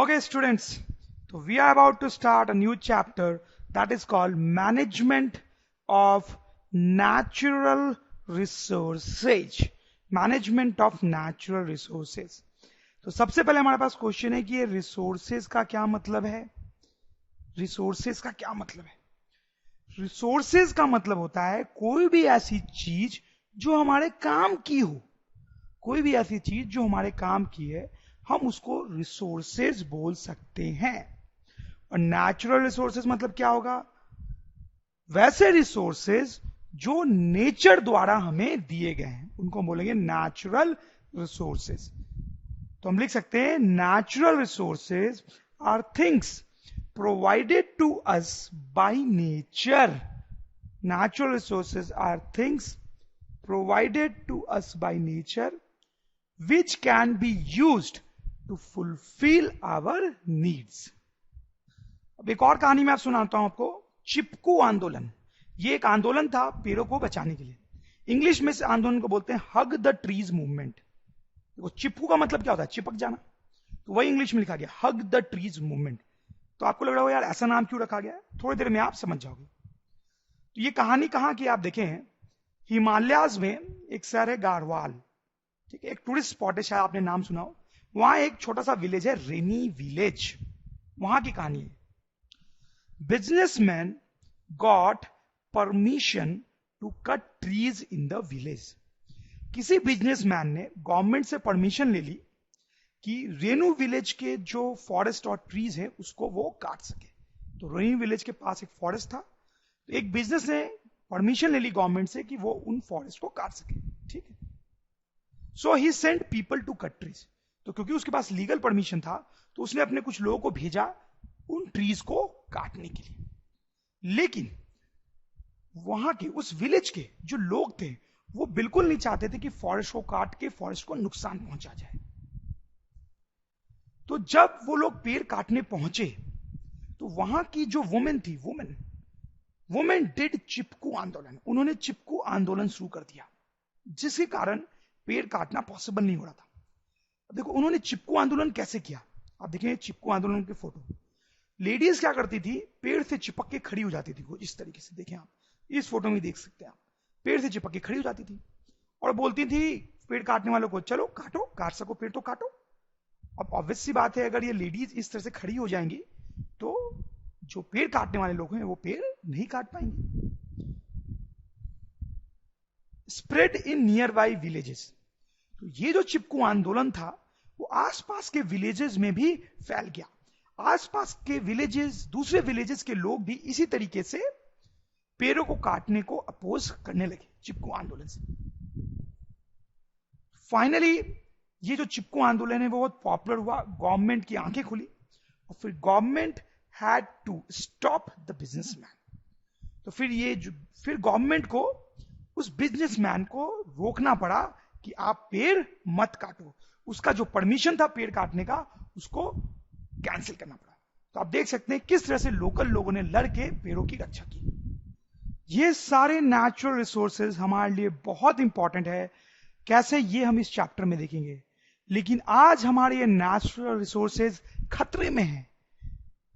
Okay, students, so we are about to start a new chapter that is called Management of Natural Resources. Management of Natural Resources. तो सबसे पहले हमारे पास question है कि ये resources का क्या मतलब है। रिसोर्सेज का क्या मतलब है? रिसोर्सेज का मतलब होता है कोई भी ऐसी चीज जो हमारे काम की हो, कोई भी ऐसी चीज जो हमारे काम की है, हम उसको रिसोर्सेज बोल सकते हैं। और नेचुरल रिसोर्सेज मतलब क्या होगा? वैसे रिसोर्सेज जो नेचर द्वारा हमें दिए गए हैं उनको हम बोलेंगे नेचुरल रिसोर्सेज। तो हम लिख सकते हैं natural resources are things provided to us by nature. Natural resources are things provided to us by nature which can be used to fulfill our needs. अब एक और कहानी मैं आप सुनाता हूं आपको। चिपकू आंदोलन, ये एक आंदोलन था पेड़ों को बचाने के लिए। इंग्लिश में इस आंदोलन को बोलते हैं हग द ट्रीज मूवमेंट। देखो चिपकू का मतलब क्या होता है? चिपक जाना, तो वही इंग्लिश में लिखा गया हग द ट्रीज मूवमेंट। तो आपको लग रहा हो यार ऐसा नाम क्यों रखा गया है, थोड़ी देर में आप समझ जाओगे। तो ये कहानी कहां की आप देखें, हिमालयाज में एक शहर है गारवाल, ठीक है, एक टूरिस्ट स्पॉट है, शायद आपने नाम सुना हो। वहां एक छोटा सा विलेज है रेनी विलेज। वहां की कहानी है, businessman got permission to cut trees in the village. किसी बिजनेसमैन ने गवर्नमेंट से परमिशन ले ली कि रेनू विलेज के जो फॉरेस्ट और ट्रीज है उसको वो काट सके। तो रेनू विलेज के पास एक फॉरेस्ट था, तो एक बिजनेस ने परमिशन ले ली गवर्नमेंट से कि वो उन फॉरेस्ट को काट सके, ठीक है। So he sent people to cut trees. तो क्योंकि उसके पास लीगल परमिशन था तो उसने अपने कुछ लोगों को भेजा उन ट्रीज को काटने के लिए। लेकिन वहां के उस विलेज के जो लोग थे वो बिल्कुल नहीं चाहते थे कि फॉरेस्ट को काट के फॉरेस्ट को नुकसान पहुंचा जाए। तो जब वो लोग पेड़ काटने पहुंचे तो वहां की जो वुमेन थी, वुमेन डिड चिपकू आंदोलन। उन्होंने चिपकू आंदोलन शुरू कर दिया, जिसके कारण पेड़ काटना पॉसिबल नहीं हो रहा था। अब देखो उन्होंने चिपकू आंदोलन कैसे किया। आप देखें चिपकू आंदोलन की फोटो। लेडीज क्या करती थी, पेड़ से चिपक के खड़ी हो जाती थी, कुछ इस तरीके से। देखें आप इस फोटो में देख सकते हैं आप, पेड़ से चिपक के खड़ी हो जाती थी और बोलती थी पेड़ काटने वालों को, चलो काटो, काट सको पेड़ तो काटो। अब ऑब्वियस सी बात है, अगर ये लेडीज इस तरह से खड़ी हो जाएंगी तो जो पेड़ काटने वाले लोग हैं वो पेड़ नहीं काट पाएंगे। Spread in near by villages. तो ये जो चिपकू आंदोलन था वो आसपास के विलेजेस में भी फैल गया। आसपास के विलेजेस, दूसरे विलेजेस के लोग भी इसी तरीके से पेड़ों को काटने को अपोज करने लगे चिपकू आंदोलन से। फाइनली ये जो चिपकू आंदोलन है वो बहुत पॉपुलर हुआ, गवर्नमेंट की आंखें खुली और फिर government had to stop the businessman. तो फिर गवर्नमेंट को उस बिजनेसमैन को रोकना पड़ा कि आप पेड़ मत काटो। उसका जो परमिशन था पेड़ काटने का उसको कैंसिल करना पड़ा। तो आप देख सकते हैं किस तरह से लोकल लोगों ने लड़ के पेड़ों की रक्षा की। ये सारे नेचुरल रिसोर्सेज हमारे लिए बहुत इंपॉर्टेंट है, कैसे ये हम इस चैप्टर में देखेंगे। लेकिन आज हमारे ये नेचुरल रिसोर्सेज खतरे में है।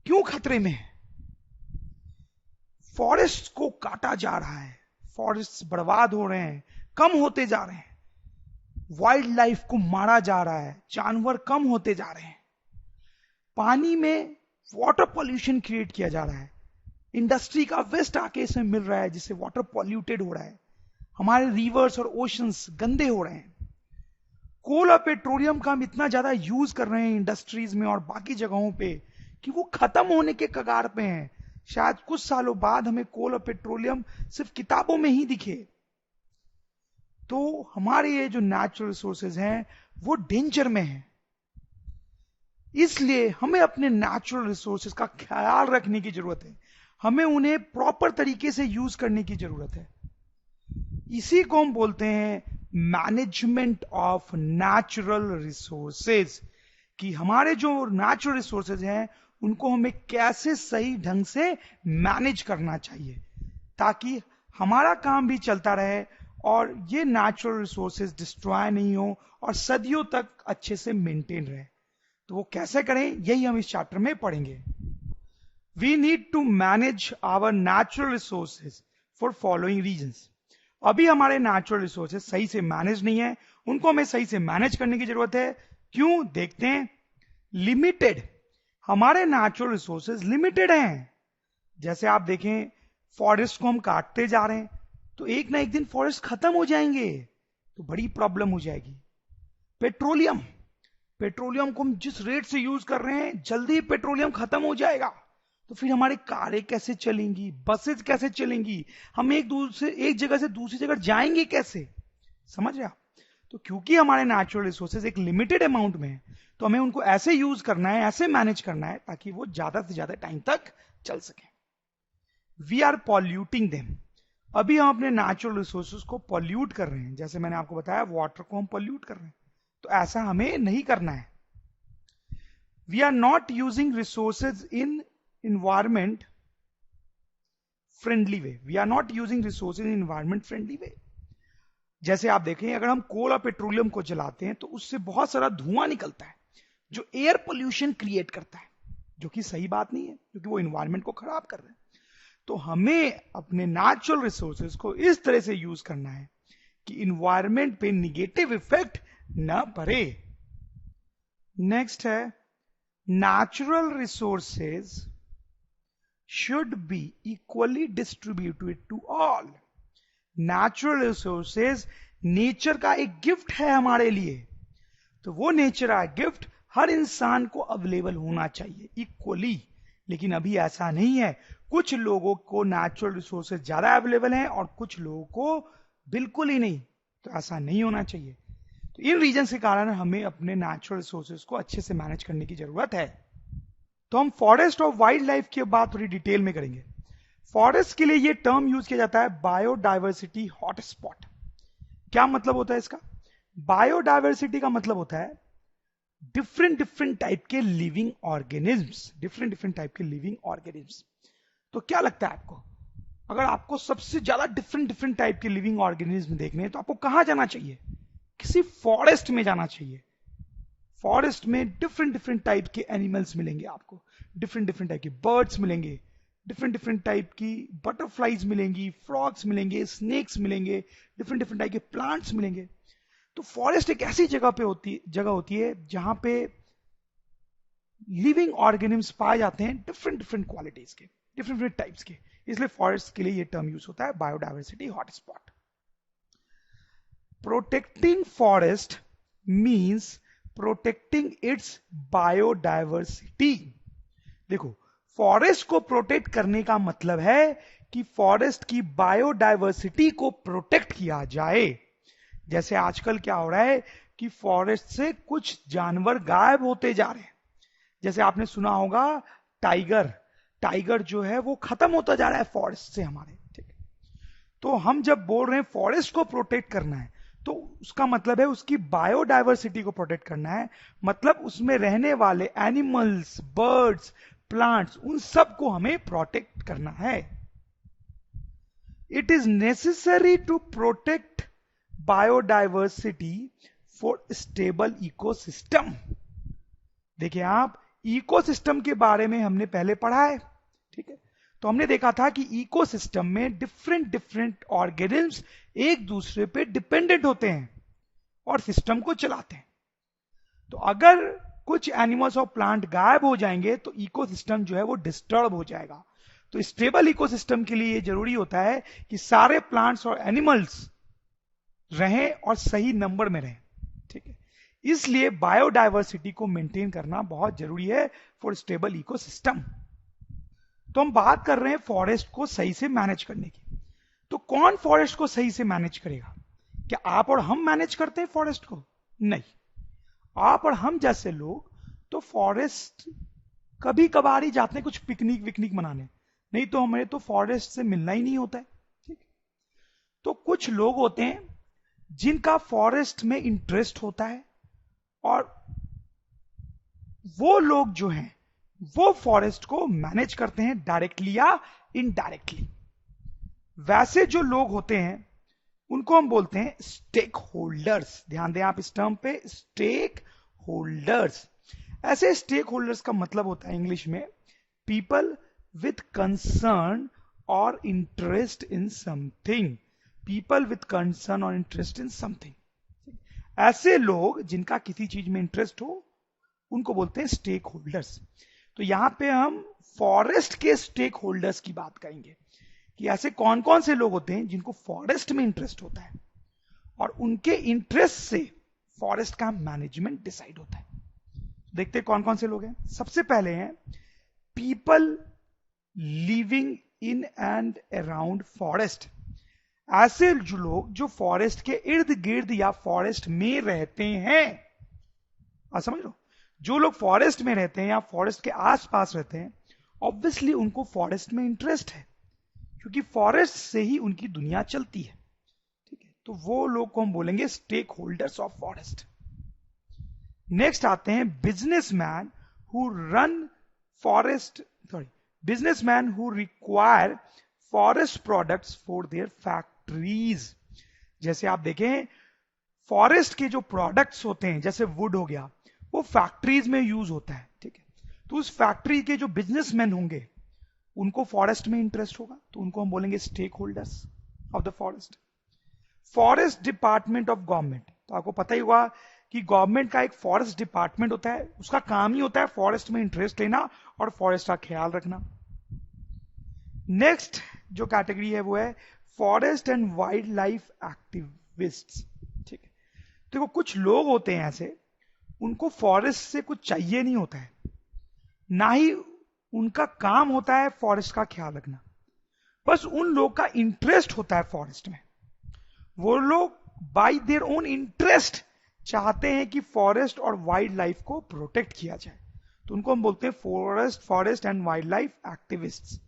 क्यों खतरे में है? फॉरेस्ट को काटा जा रहा है, फॉरेस्ट बर्बाद हो रहे हैं, कम होते जा रहे हैं, वाइल्ड लाइफ को मारा जा रहा है, जानवर कम होते जा रहे हैं, पानी में वाटर पॉल्यूशन क्रिएट किया जा रहा है, इंडस्ट्री का वेस्ट आके इसमें मिल रहा है जिससे वाटर पॉल्यूटेड हो रहा है, हमारे रिवर्स और ओशंस गंदे हो रहे हैं। कोल और पेट्रोलियम का हम इतना ज्यादा यूज कर रहे हैं इंडस्ट्रीज में और बाकी जगहों पे कि वो खत्म होने के कगार पे हैं। शायद कुछ सालों बाद हमें कोल और पेट्रोलियम सिर्फ किताबों में ही दिखे। तो हमारे ये जो नेचुरल रिसोर्सेज हैं वो डेंजर में हैं। इसलिए हमें अपने नेचुरल रिसोर्सेज का ख्याल रखने की जरूरत है, हमें उन्हें प्रॉपर तरीके से यूज करने की जरूरत है। इसी को हम बोलते हैं मैनेजमेंट ऑफ नेचुरल रिसोर्सेज, कि हमारे जो नेचुरल रिसोर्सेज हैं उनको हमें कैसे सही ढंग से मैनेज करना चाहिए ताकि हमारा काम भी चलता रहे और ये नेचुरल रिसोर्सेज डिस्ट्रॉय नहीं हो और सदियों तक अच्छे से मेंटेन रहे। तो वो कैसे करें यही हम इस चैप्टर में पढ़ेंगे। We need to manage our natural resources for following reasons. अभी हमारे नेचुरल रिसोर्सेज सही से मैनेज नहीं है, उनको हमें सही से मैनेज करने की जरूरत है। क्यों, देखते हैं। लिमिटेड, हमारे नेचुरल रिसोर्सेज लिमिटेड हैं। जैसे आप देखें, फॉरेस्ट को हम काटते जा रहे हैं तो एक ना एक दिन फॉरेस्ट खत्म हो जाएंगे, तो बड़ी प्रॉब्लम हो जाएगी। पेट्रोलियम, पेट्रोलियम को हम जिस रेट से यूज कर रहे हैं, जल्दी पेट्रोलियम खत्म हो जाएगा, तो फिर हमारी कारें कैसे चलेंगी, बसेज कैसे चलेंगी, हम एक जगह से दूसरी जगह जाएंगे कैसे, समझ रहे आप। तो क्योंकि हमारे नेचुरल रिसोर्सेज एक लिमिटेड अमाउंट में है, तो हमें उनको ऐसे यूज करना है, ऐसे मैनेज करना है ताकि वो ज्यादा से ज्यादा टाइम तक चल सके। वी आर पॉल्यूटिंग देम, अभी हम अपने नेचुरल रिसोर्सेज को पॉल्यूट कर रहे हैं। जैसे मैंने आपको बताया, वाटर को हम पॉल्यूट कर रहे हैं, तो ऐसा हमें नहीं करना है। We are not using resources in environment friendly way, we are not using resources in environment friendly way। जैसे आप देखें, अगर हम कोल और पेट्रोलियम को जलाते हैं तो उससे बहुत सारा धुआं निकलता है जो एयर पोल्यूशन क्रिएट करता है, जो कि सही बात नहीं है क्योंकि वो एनवायरनमेंट को खराब कर रहे हैं। तो हमें अपने नेचुरल रिसोर्सेज को इस तरह से यूज करना है कि एनवायरनमेंट पे निगेटिव इफेक्ट ना पड़े। नेक्स्ट है, natural resources should be equally distributed to all। Natural resources nature का एक गिफ्ट है हमारे लिए, तो वो नेचर का गिफ्ट हर इंसान को अवेलेबल होना चाहिए इक्वली। लेकिन अभी ऐसा नहीं है, कुछ लोगों को नेचुरल रिसोर्सेज ज्यादा अवेलेबल हैं और कुछ लोगों को बिल्कुल ही नहीं, तो ऐसा नहीं होना चाहिए। तो इन रीजन के कारण हमें अपने नेचुरल रिसोर्सेज को अच्छे से मैनेज करने की जरूरत है। तो हम फॉरेस्ट और वाइल्ड लाइफ की बात थोड़ी डिटेल में करेंगे। फॉरेस्ट के लिए ये टर्म यूज किया जाता है बायोडायवर्सिटी हॉटस्पॉट। क्या मतलब होता है इसका? बायोडायवर्सिटी का मतलब होता है डिफरेंट डिफरेंट टाइप के living organisms, different different type के लिविंग ऑर्गेनिज्म्स। तो क्या लगता है आपको, अगर आपको सबसे ज्यादा डिफरेंट डिफरेंट टाइप के लिविंग ऑर्गेनिज्म देखने हैं तो आपको कहां जाना चाहिए? किसी फॉरेस्ट में जाना चाहिए। फॉरेस्ट में डिफरेंट डिफरेंट टाइप के एनिमल्स मिलेंगे आपको, डिफरेंट डिफरेंट टाइप के बर्ड्स मिलेंगे, डिफरेंट डिफरेंट टाइप की बटरफ्लाईज मिलेंगी, फ्रॉग्स मिलेंगे, स्नेक्स मिलेंगे, डिफरेंट डिफरेंट टाइप के प्लांट्स मिलेंगे। तो फॉरेस्ट एक ऐसी जगह होती है जहां पे लिविंग ऑर्गेनिम्स पाए जाते हैं डिफरेंट डिफरेंट क्वालिटीज के, डिफरेंट डिफरेंट टाइप्स के। इसलिए फॉरेस्ट के लिए ये टर्म यूज होता है biodiversity hotspot. Protecting forest means protecting it's biodiversity. देखो, फॉरेस्ट को प्रोटेक्ट करने का मतलब है कि फॉरेस्ट की बायोडायवर्सिटी को प्रोटेक्ट किया जाए। जैसे आजकल क्या हो रहा है कि फॉरेस्ट से कुछ जानवर गायब होते जा रहे हैं। जैसे आपने सुना होगा टाइगर जो है वो खत्म होता जा रहा है फॉरेस्ट से हमारे, ठीक है। तो हम जब बोल रहे हैं फॉरेस्ट को प्रोटेक्ट करना है, तो उसका मतलब है उसकी बायोडायवर्सिटी को प्रोटेक्ट करना है, मतलब उसमें रहने वाले एनिमल्स, बर्ड्स, प्लांट्स, उन सब को हमें प्रोटेक्ट करना है। It is necessary to protect biodiversity for stable ecosystem. देखिए आप, इकोसिस्टम के बारे में हमने पहले पढ़ा है, ठीक है। तो हमने देखा था कि इकोसिस्टम में डिफरेंट डिफरेंट ऑर्गेनिज्म्स एक दूसरे पे डिपेंडेंट होते हैं और सिस्टम को चलाते हैं। तो अगर कुछ एनिमल्स और प्लांट गायब हो जाएंगे तो इकोसिस्टम जो है वो डिस्टर्ब हो जाएगा। तो स्टेबल इकोसिस्टम के लिए ये जरूरी होता है कि सारे प्लांट्स और एनिमल्स रहें और सही नंबर में रहें, ठीक है। इसलिए बायोडायवर्सिटी को मेंटेन करना बहुत जरूरी है फॉर स्टेबल इकोसिस्टम। तो हम बात कर रहे हैं फॉरेस्ट को सही से मैनेज करने की। तो कौन फॉरेस्ट को सही से मैनेज करेगा? क्या आप और हम मैनेज करते हैं फॉरेस्ट को? नहीं। आप और हम जैसे लोग तो फॉरेस्ट कभी कभार ही जाते हैं कुछ पिकनिक विकनिक मनाने, नहीं तो हमें तो फॉरेस्ट से मिलना ही नहीं होता है, ठीक। तो कुछ लोग होते हैं जिनका फॉरेस्ट में इंटरेस्ट होता है और वो लोग जो हैं वो फॉरेस्ट को मैनेज करते हैं डायरेक्टली या इनडायरेक्टली। वैसे जो लोग होते हैं उनको हम बोलते हैं स्टेक होल्डर्स। ध्यान दें आप इस टर्म पे, स्टेक होल्डर्स। ऐसे स्टेक होल्डर्स का मतलब होता है इंग्लिश में पीपल विथ कंसर्न और interest in something, people with concern और इंटरेस्ट इन समथिंग। ऐसे लोग जिनका किसी चीज में इंटरेस्ट हो उनको बोलते हैं स्टेक होल्डर्स। तो यहां पे हम फॉरेस्ट के स्टेक होल्डर्स की बात करेंगे कि ऐसे कौन कौन से लोग होते हैं जिनको फॉरेस्ट में इंटरेस्ट होता है और उनके इंटरेस्ट से फॉरेस्ट का मैनेजमेंट डिसाइड होता है। देखते हैं कौन कौन से लोग हैं। सबसे पहले हैं people living in and around forest. ऐसे जो लोग जो फॉरेस्ट के इर्द गिर्द या फॉरेस्ट में रहते हैं, समझ लो, जो लोग फॉरेस्ट में रहते हैं या फॉरेस्ट के आसपास रहते हैं, ऑब्वियसली उनको फॉरेस्ट में इंटरेस्ट है क्योंकि फॉरेस्ट से ही उनकी दुनिया चलती है। ठीक है, तो वो लोग को हम बोलेंगे stakeholders of forest. Next आते हैं businessman who run forest, sorry, businessman who require forest products for their factories. जैसे आप देखें फॉरेस्ट के जो प्रोडक्ट्स होते हैं जैसे वुड हो गया, वो फैक्ट्रीज में यूज होता है। ठीक है, तो उस फैक्ट्री के जो बिजनेसमैन होंगे उनको फॉरेस्ट में इंटरेस्ट होगा, तो उनको हम बोलेंगे stakeholders of the forest. Forest department of government, तो आपको पता ही होगा कि गवर्नमेंट का एक फॉरेस्ट डिपार्टमेंट होता है, उसका काम ही होता है फॉरेस्ट में इंटरेस्ट लेना और फॉरेस्ट का ख्याल रखना। नेक्स्ट जो कैटेगरी है वो है forest and wild life activists. ठीक है, देखो कुछ लोग होते हैं ऐसे, उनको फॉरेस्ट से कुछ चाहिए नहीं होता है, ना ही उनका काम होता है फॉरेस्ट का ख्याल रखना, बस उन लोग का इंटरेस्ट होता है फॉरेस्ट में। वो लोग बाय देयर ओन इंटरेस्ट चाहते हैं कि फॉरेस्ट और वाइल्ड लाइफ को प्रोटेक्ट किया जाए, तो उनको हम बोलते हैं forest and wild life activists.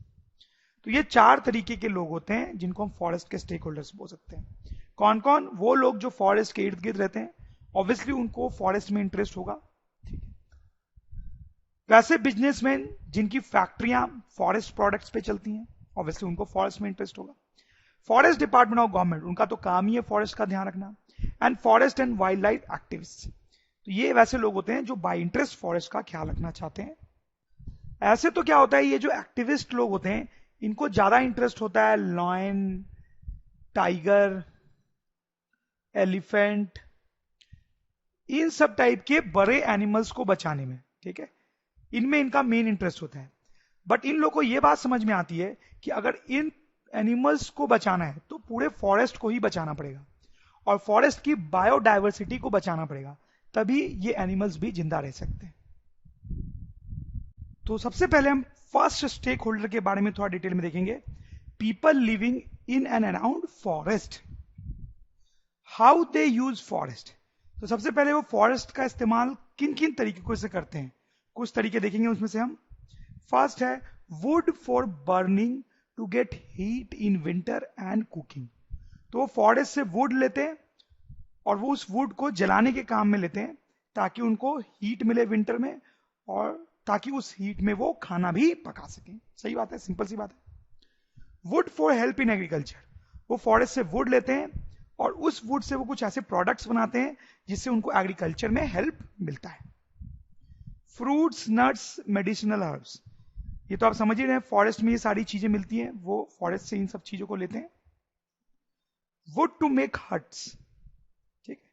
तो ये चार तरीके के लोग होते हैं जिनको हम फॉरेस्ट के स्टेक होल्डर्स बोल सकते हैं। कौन कौन? वो लोग जो फॉरेस्ट के इर्द गिर्द रहते हैं, ऑब्वियसली उनको फॉरेस्ट में इंटरेस्ट होगा। ठीक है, वैसे बिजनेसमैन जिनकी फैक्ट्रियां फॉरेस्ट प्रोडक्ट्स पे चलती हैं, ऑब्वियसली उनको फॉरेस्ट में इंटरेस्ट होगा। फॉरेस्ट डिपार्टमेंट ऑफ गवर्नमेंट, उनका तो काम ही है फॉरेस्ट का ध्यान रखना। And forest and wild life activist, तो ये वैसे लोग होते हैं जो बाय इंटरेस्ट फॉरेस्ट का ख्याल रखना चाहते हैं। ऐसे तो क्या होता है, ये जो एक्टिविस्ट लोग होते हैं इनको ज्यादा इंटरेस्ट होता है लॉयन, टाइगर, एलिफेंट, इन सब टाइप के बड़े एनिमल्स को बचाने में। ठीक है, इनमें इनका मेन इंटरेस्ट होता है। बट इन लोगों को यह बात समझ में आती है कि अगर इन एनिमल्स को बचाना है तो पूरे फॉरेस्ट को ही बचाना पड़ेगा और फॉरेस्ट की बायोडायवर्सिटी को बचाना पड़ेगा, तभी ये एनिमल्स भी जिंदा रह सकते हैं। तो सबसे पहले हम फर्स्ट स्टेक होल्डर के बारे में थोड़ा डिटेल में देखेंगे, people living in and around forest, how they use forest. तो सबसे पहले वो फॉरेस्ट का इस्तेमाल किन किन तरीकों से करते हैं, कुछ तरीके देखेंगे उसमें से हम। फर्स्ट है wood for burning to get heat in winter and cooking. तो वो फॉरेस्ट से वुड लेते हैं और वो उस वुड को जलाने के काम में लेते हैं ताकि उनको हीट मिले विंटर में और ताकि उस हीट में वो खाना भी पका सकें। सही बात है, सिंपल सी बात है। Wood for help in agriculture, वो फॉरेस्ट से वुड लेते हैं और उस वुड से वो कुछ ऐसे प्रोडक्ट्स बनाते हैं जिससे उनको एग्रीकल्चर में हेल्प मिलता है। फ्रूट्स, नट्स, मेडिसिनल हर्ब्स, ये तो आप समझ ही रहे हैं, फॉरेस्ट में ये सारी चीजें मिलती हैं, वो फॉरेस्ट से इन सब चीजों को लेते हैं। वुड टू मेक हट्स, ठीक है,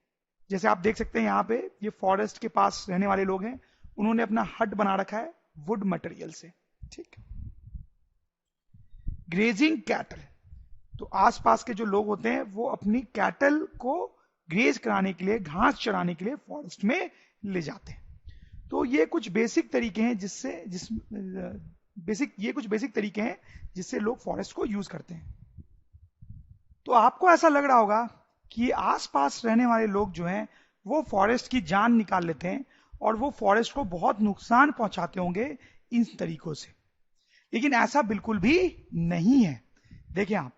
जैसे आप देख सकते हैं यहाँ पे ये फॉरेस्ट के पास रहने वाले लोग हैं, उन्होंने अपना हट बना रखा है वुड मटेरियल से। ठीक, ग्रेजिंग कैटल, तो आसपास के जो लोग होते हैं वो अपनी कैटल को ग्रेज कराने के लिए, घास चराने के लिए फॉरेस्ट में ले जाते हैं। तो ये कुछ बेसिक तरीके हैं जिससे लोग फॉरेस्ट को यूज करते हैं। तो आपको ऐसा लग रहा होगा कि आसपास रहने वाले लोग जो हैं वो फॉरेस्ट की जान निकाल लेते हैं और वो फॉरेस्ट को बहुत नुकसान पहुंचाते होंगे इन तरीकों से, लेकिन ऐसा बिल्कुल भी नहीं है। देखिए आप,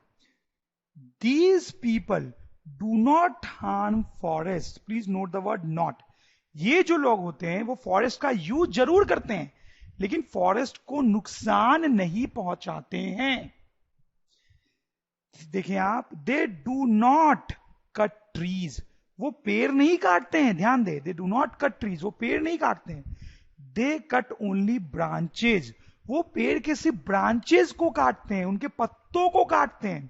these people do not harm forest, please note the word not. ये जो लोग होते हैं वो फॉरेस्ट का यूज जरूर करते हैं लेकिन फॉरेस्ट को नुकसान नहीं पहुंचाते हैं। देखिए आप, they do not cut trees, वो पेड़ नहीं काटते हैं, ध्यान दे, they do not cut trees, वो पेड़ नहीं काटते हैं। दे कट ओनली ब्रांचेज, वो पेड़ के सिर्फ ब्रांचेज को काटते हैं, उनके पत्तों को काटते हैं,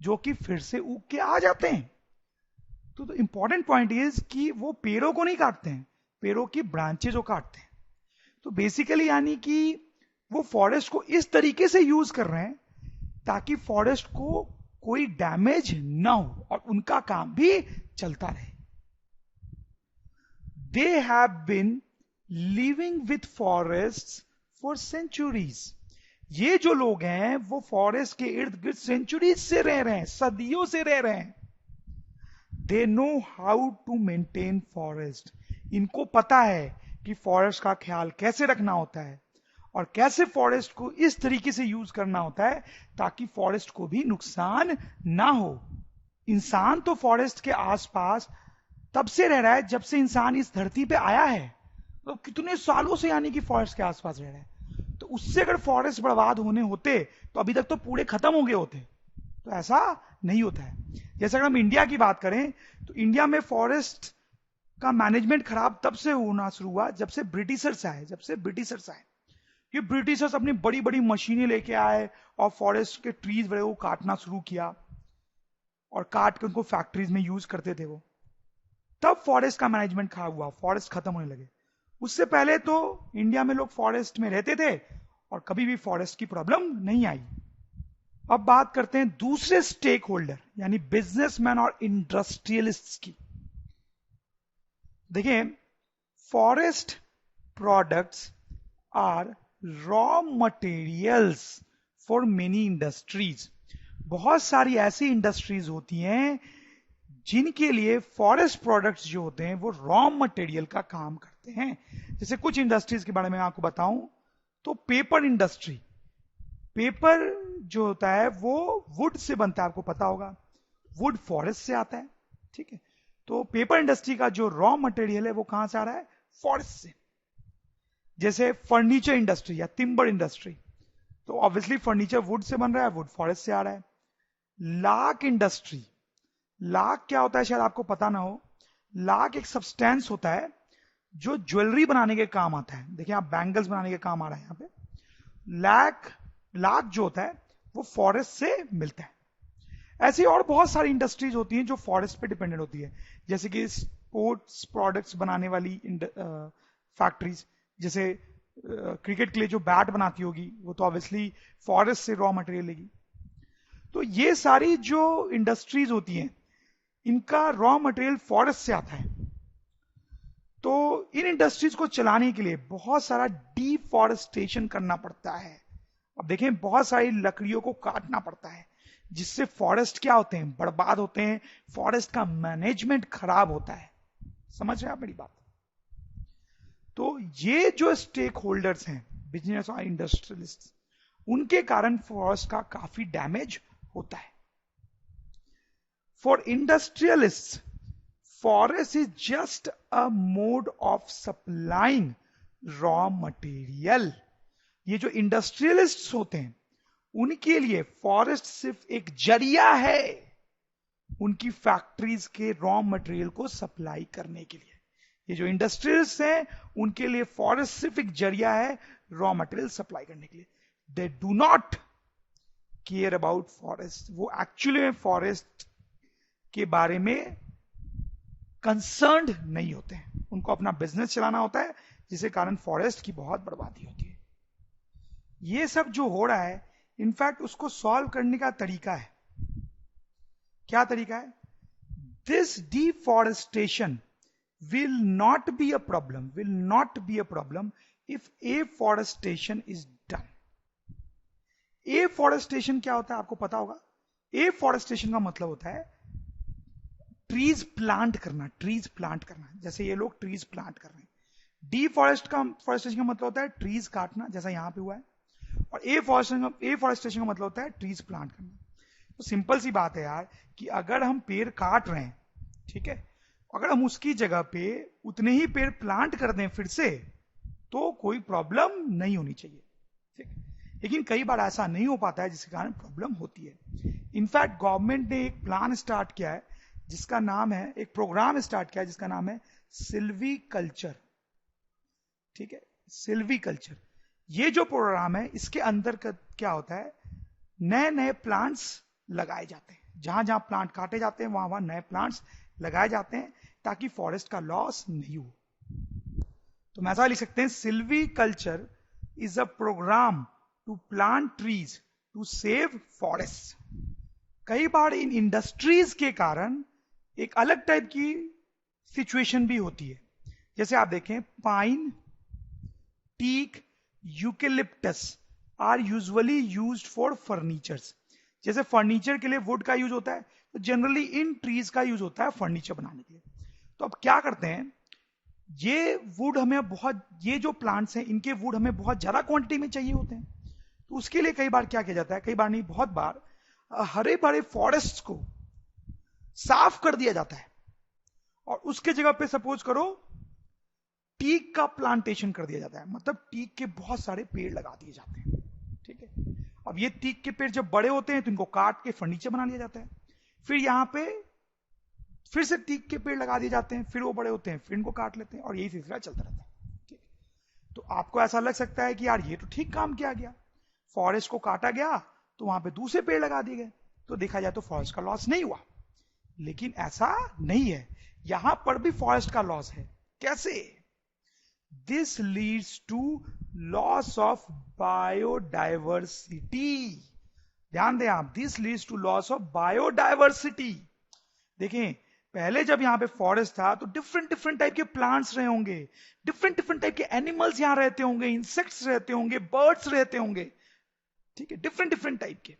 जो कि फिर से उग के आ जाते हैं। तो इंपॉर्टेंट पॉइंट इज कि वो पेड़ों को नहीं काटते हैं, पेड़ों की ब्रांचेज को काटते हैं। तो बेसिकली यानी कि वो फॉरेस्ट को इस तरीके से यूज कर रहे हैं ताकि फॉरेस्ट को कोई डैमेज ना हो और उनका काम भी चलता रहे। They have been living with forest for centuries, ये जो लोग हैं वो फॉरेस्ट के इर्द गिर्द सेंचुरीज से रह रहे हैं, सदियों से रह रहे हैं। They know how to maintain forest, इनको पता है कि फॉरेस्ट का ख्याल कैसे रखना होता है और कैसे फॉरेस्ट को इस तरीके से यूज करना होता है ताकि फॉरेस्ट को भी नुकसान ना हो। इंसान तो फॉरेस्ट के आसपास तब से रह रहा है जब से इंसान इस धरती पे आया है, तो कितने सालों से यानी कि फॉरेस्ट के आसपास रह रहा है। तो उससे अगर फॉरेस्ट बर्बाद होने होते तो अभी तक तो पूरे खत्म हो गए होते, तो ऐसा नहीं होता है। जैसे अगर हम इंडिया की बात करें तो इंडिया में फॉरेस्ट का मैनेजमेंट खराब तब से होना शुरू हुआ जब से ब्रिटिशर्स आए, कि ब्रिटिशर्स अपनी बड़ी बड़ी मशीनें लेके आए और फॉरेस्ट के ट्रीज वगैरह को काटना शुरू किया और काट के उनको फैक्ट्रीज में यूज करते थे वो, तब फॉरेस्ट का मैनेजमेंट खराब हुआ, फॉरेस्ट खत्म होने लगे। उससे पहले तो इंडिया में लोग फॉरेस्ट में रहते थे और कभी भी फॉरेस्ट की प्रॉब्लम नहीं आई। अब बात करते हैं दूसरे स्टेक होल्डर यानी बिजनेसमैन और इंडस्ट्रियलिस्ट की। देखिए, forest products are raw materials for many industries, बहुत सारी ऐसी इंडस्ट्रीज होती हैं जिनके लिए फॉरेस्ट प्रोडक्ट्स जो होते हैं वो रॉ मटेरियल का काम करते हैं। जैसे कुछ इंडस्ट्रीज के बारे में आपको बताऊं तो पेपर इंडस्ट्री, पेपर जो होता है वो वुड से बनता है, आपको पता होगा, वुड फॉरेस्ट से आता है, ठीक है। तो पेपर इंडस्ट्री का जो रॉ मटेरियल है वो कहां से आ रहा है, फॉरेस्ट से। जैसे फर्नीचर इंडस्ट्री या टिम्बर इंडस्ट्री, तो ऑब्वियसली फर्नीचर वुड से बन रहा है, वुड फॉरेस्ट से आ रहा है। लाख इंडस्ट्री, लाख क्या होता है शायद आपको पता ना हो, लाख एक सब्सटेंस होता है जो ज्वेलरी बनाने के काम आता है। देखिए आप बैंगल्स बनाने के काम आ रहा है यहाँ पे। लाख जो होता है वो फॉरेस्ट से मिलता है। ऐसी और बहुत सारी इंडस्ट्रीज होती हैं जो फॉरेस्ट पे डिपेंडेंट होती है, जैसे कि स्पोर्ट्स प्रोडक्ट्स बनाने वाली फैक्ट्रीज, जैसे क्रिकेट के लिए जो बैट बनाती होगी वो तो ऑब्वियसली फॉरेस्ट से रॉ मटेरियल लेगी। तो ये सारी जो इंडस्ट्रीज होती हैं इनका रॉ मटेरियल फॉरेस्ट से आता है। तो इन इंडस्ट्रीज को चलाने के लिए बहुत सारा डिफॉरेस्टेशन करना पड़ता है। अब देखें, बहुत सारी लकड़ियों को काटना पड़ता है जिससे फॉरेस्ट क्या होते हैं, बर्बाद होते हैं, फॉरेस्ट का मैनेजमेंट खराब होता है। समझ रहे हैं आप मेरी बात? तो ये जो स्टेक होल्डर्स हैं, बिजनेस और इंडस्ट्रियलिस्ट, उनके कारण फॉरेस्ट का काफी डैमेज होता है। For industrialist, forest is just a mode of supplying raw material. ये जो इंडस्ट्रियलिस्ट होते हैं उनके लिए फॉरेस्ट सिर्फ एक जरिया है उनकी फैक्ट्रीज के रॉ मटेरियल को सप्लाई करने के लिए। ये जो इंडस्ट्रियलिस्ट हैं उनके लिए फॉरेस्ट सिर्फ एक जरिया है रॉ मटेरियल सप्लाई करने के लिए। दे do not care about forest, वो एक्चुअली में फॉरेस्ट के बारे में कंसर्न्ड नहीं होते हैं, उनको अपना बिजनेस चलाना होता है, जिसके कारण फॉरेस्ट की बहुत बर्बादी होती है। ये सब जो हो रहा है इनफैक्ट उसको सॉल्व करने का तरीका है। क्या तरीका है? This deforestation will not be a problem if afforestation is done. afforestation क्या होता है आपको पता होगा? afforestation का मतलब होता है ट्रीज प्लांट करना, जैसे ये लोग ट्रीज प्लांट कर रहे हैं। डिफॉरेस्टेशन का मतलब होता है ट्रीज काटना, जैसा यहां पे हुआ है। और एफॉरेस्टेशन का मतलब होता है ट्रीज प्लांट करना। तो सिंपल सी बात है यार कि अगर हम पेड़ काट रहे हैं, ठीक है, अगर हम उसकी जगह पे उतने ही पेड़ प्लांट कर दें फिर से तो कोई प्रॉब्लम नहीं होनी चाहिए, ठीक। लेकिन कई बार ऐसा नहीं हो पाता है जिसके कारण प्रॉब्लम होती है। इनफैक्ट गवर्नमेंट ने एक प्लान स्टार्ट किया है जिसका नाम है, एक प्रोग्राम स्टार्ट किया है जिसका नाम है सिल्वी कल्चर, ठीक है। सिल्वीकल्चर, ये जो प्रोग्राम है इसके अंदर क्या होता है, नए नए प्लांट्स लगाए जाते हैं, जहां जहां प्लांट काटे जाते हैं वहां वहां नए प्लांट्स लगाए जाते हैं ताकि फॉरेस्ट का लॉस नहीं हो। तो हम ऐसा लिख सकते हैं, silviculture is a program to plant trees to save forest. कई बार इन इंडस्ट्रीज के कारण एक अलग टाइप की सिचुएशन भी होती है। जैसे आप देखें, pine, teak, eucalyptus are usually used for furnitures. जैसे फर्नीचर के लिए वुड का यूज होता है, तो जनरली इन ट्रीज का यूज होता है फर्नीचर बनाने के लिए। तो अब क्या करते हैं, ये वुड हमें बहुत, ये जो प्लांट्स हैं इनके वुड हमें बहुत ज्यादा क्वांटिटी में चाहिए होते हैं, तो उसके लिए कई बार क्या किया जाता है, कई बार नहीं बहुत बार हरे भरे फॉरेस्ट को साफ कर दिया जाता है और उसके जगह पे सपोज करो टीक का प्लांटेशन कर दिया जाता है, मतलब टीक के बहुत सारे पेड़ लगा दिए जाते हैं। ठीक है, अब ये टीक के पेड़ जब बड़े होते हैं तो इनको काट के फर्नीचर बना लिया जाता है, फिर यहां पे फिर से टीक के पेड़ लगा दिए जाते हैं, फिर वो बड़े होते हैं, फिर इनको काट लेते हैं और यही सिलसिला चलता रहता है। ठीक, तो आपको ऐसा लग सकता है कि यार ये तो ठीक काम किया गया, फॉरेस्ट को काटा गया तो वहां पे दूसरे पेड़ लगा दिए गए, तो देखा जाए तो फॉरेस्ट का लॉस नहीं हुआ। लेकिन ऐसा नहीं है, यहां पर भी फॉरेस्ट का लॉस है। कैसे? This leads to loss of biodiversity. ध्यान दें आप, this leads to loss of biodiversity. देखें, पहले जब यहां पे फॉरेस्ट था तो डिफरेंट डिफरेंट टाइप के प्लांट्स रहे होंगे, डिफरेंट डिफरेंट टाइप के एनिमल्स यहां रहते होंगे, इंसेक्ट्स रहते होंगे, बर्ड्स रहते होंगे, ठीक है, डिफरेंट डिफरेंट टाइप के।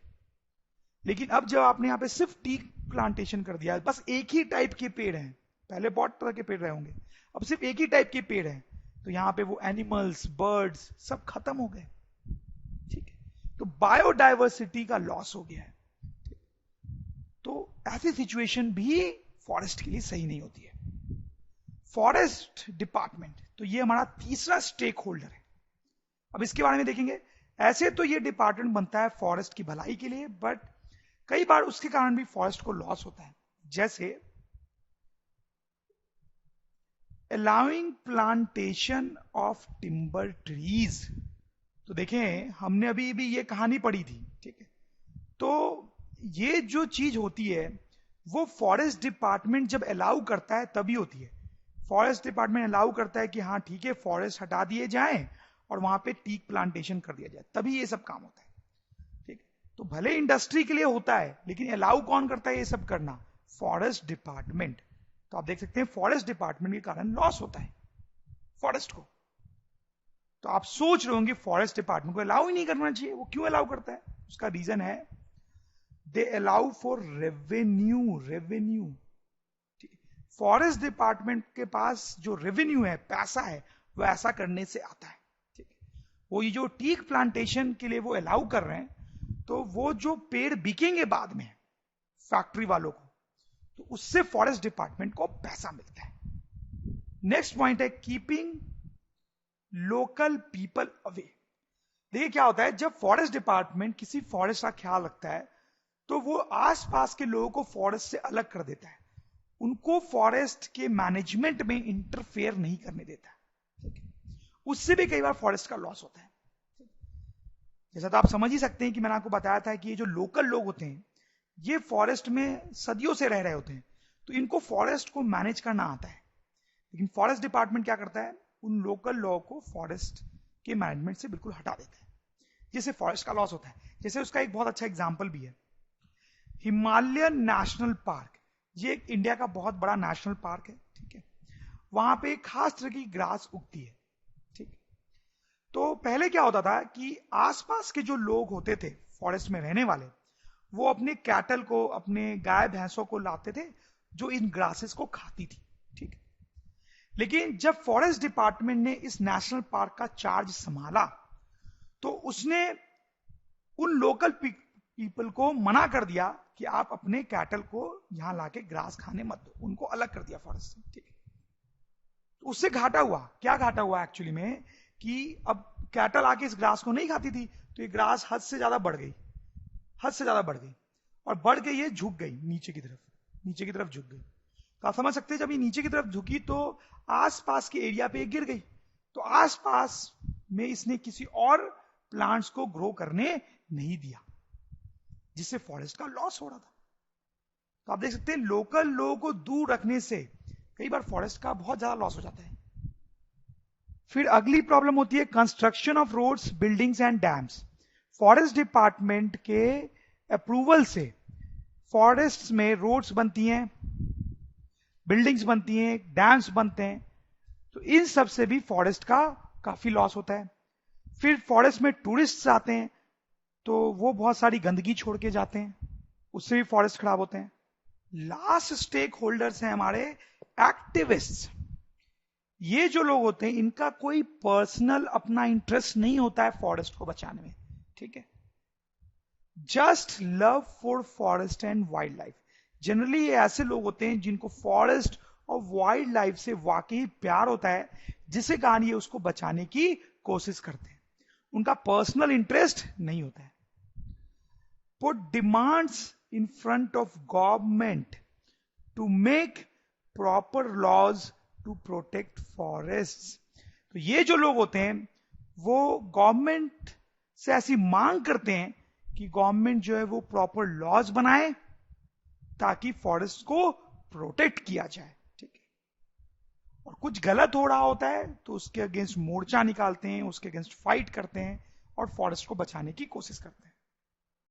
लेकिन अब जब आपने यहां पे सिर्फ टी प्लांटेशन कर दिया, बस एक ही टाइप के पेड़ हैं, पहले बहुत तरह के पेड़ रहे होंगे, अब सिर्फ एक ही टाइप के पेड़ हैं, तो यहां पे वो एनिमल्स, बर्ड्स सब खत्म हो गए। ठीक है, तो बायोडाइवर्सिटी का लॉस हो गया है। तो ऐसी सिचुएशन भी फॉरेस्ट के लिए सही नहीं होती है। फॉरेस्ट डिपार्टमेंट, तो ये हमारा तीसरा स्टेक होल्डर है। अब इसके बारे में देखेंगे। ऐसे तो ये डिपार्टमेंट बनता है फॉरेस्ट की भलाई के लिए, बट कई बार उसके कारण भी फॉरेस्ट को लॉस होता है। जैसे allowing plantation of timber trees. तो देखें, हमने अभी भी ये कहानी पढ़ी थी, ठीक है, तो ये जो चीज होती है वो फॉरेस्ट डिपार्टमेंट जब अलाउ करता है तभी होती है। फॉरेस्ट डिपार्टमेंट अलाउ करता है कि हाँ ठीक है, फॉरेस्ट हटा दिए जाएं और वहां पे टीक प्लांटेशन कर दिया जाए, तभी ये सब काम होता है। ठीक, तो भले इंडस्ट्री के लिए होता है, लेकिन अलाउ कौन करता है ये सब करना? Forest department. तो आप देख सकते हैं फॉरेस्ट डिपार्टमेंट के कारण लॉस होता है फॉरेस्ट को। तो आप सोच रहे होंगे फॉरेस्ट डिपार्टमेंट को अलाउ ही नहीं करना चाहिए, वो क्यों अलाउ करता है? उसका रीजन है they allow for revenue. Forest department के पास जो रेवेन्यू है, पैसा है, वो ऐसा करने से आता है। ठीक है, वो ये जो टीक प्लांटेशन के लिए वो अलाउ कर रहे हैं, तो वो जो पेड़ बिकेंगे बाद में फैक्ट्री वालों को, तो उससे फॉरेस्ट डिपार्टमेंट को पैसा मिलता है। नेक्स्ट पॉइंट है कीपिंग लोकल पीपल अवे। देखिए क्या होता है, जब फॉरेस्ट डिपार्टमेंट किसी फॉरेस्ट का ख्याल रखता है तो वो आसपास के लोगों को फॉरेस्ट से अलग कर देता है, उनको फॉरेस्ट के मैनेजमेंट में इंटरफेयर नहीं करने देता। ठीक है, उससे भी कई बार फॉरेस्ट का लॉस होता है। जैसा तो आप समझ ही सकते हैं कि मैंने आपको बताया था कि ये जो लोकल लोग होते हैं ये फॉरेस्ट में सदियों से रह रहे होते हैं, तो इनको फॉरेस्ट को मैनेज करना आता है। लेकिन फॉरेस्ट डिपार्टमेंट क्या करता है, उन लोकल लोगों को फॉरेस्ट के मैनेजमेंट से बिल्कुल हटा देता है, जिससे फॉरेस्ट का लॉस होता है। जैसे उसका एक बहुत अच्छा एग्जाम्पल भी है, हिमालयन नेशनल पार्क। ये एक इंडिया का बहुत बड़ा नेशनल पार्क है। ठीक है, वहां पे एक खास तरह की ग्रास उगती है। ठीक, तो पहले क्या होता था कि आसपास के जो लोग होते थे फॉरेस्ट में रहने वाले, वो अपने कैटल को, अपने गाय भैंसों को लाते थे जो इन ग्रासेस को खाती थी। ठीक है, लेकिन जब फॉरेस्ट डिपार्टमेंट ने इस नेशनल पार्क का चार्ज संभाला तो उसने उन लोकल पीपल को मना कर दिया कि आप अपने कैटल को यहां लाके ग्रास खाने मत दो, उनको अलग कर दिया फॉरेस्ट से। ठीक है, तो उससे घाटा हुआ। क्या घाटा हुआ एक्चुअली में, कि अब कैटल आके इस ग्रास को नहीं खाती थी, तो ये ग्रास हद से ज्यादा बढ़ गई, हद से ज्यादा बढ़ गई, और बढ़ के ये झुक गई नीचे की तरफ, नीचे की तरफ झुक गई। तो आप समझ सकते हैं जब ये नीचे की तरफ झुकी तो आसपास के एरिया पे गिर गई, तो आसपास में इसने किसी और प्लांट्स को ग्रो करने नहीं दिया, जिससे फॉरेस्ट का लॉस हो रहा था। तो आप देख सकते हैं लोकल लोगों को दूर रखने से कई बार फॉरेस्ट का बहुत ज्यादा लॉस हो जाता है। फिर अगली प्रॉब्लम होती है construction of roads, buildings and dams. Forest department के अप्रूवल से फॉरेस्ट में रोड्स बनती हैं, बिल्डिंग्स बनती हैं, डैम्स बनते हैं, तो इन सब से भी फॉरेस्ट का काफी लॉस होता है। फिर फॉरेस्ट में टूरिस्ट आते हैं तो वो बहुत सारी गंदगी छोड़ के जाते हैं, उससे भी फॉरेस्ट खराब होते हैं। लास्ट स्टेक होल्डर्स हैं हमारे एक्टिविस्ट। ये जो लोग होते हैं इनका कोई पर्सनल अपना इंटरेस्ट नहीं होता है फॉरेस्ट को बचाने में, ठीक है। Just love for forest and wild life. Generally ये ऐसे लोग होते हैं जिनको फॉरेस्ट और वाइल्ड लाइफ से वाकई प्यार होता है, जिसके कारण ये उसको बचाने की कोशिश करते हैं, उनका पर्सनल इंटरेस्ट नहीं होता है। Put demands in front of government to make proper laws to protect forest. तो ये जो लोग होते हैं वो गवर्नमेंट से ऐसी मांग करते हैं कि गवर्नमेंट जो है वो प्रॉपर लॉज बनाए ताकि फॉरेस्ट को प्रोटेक्ट किया जाए, ठीक है। और कुछ गलत हो रहा होता है तो उसके अगेंस्ट मोर्चा निकालते हैं, उसके अगेंस्ट फाइट करते हैं और फॉरेस्ट को बचाने की कोशिश करते हैं।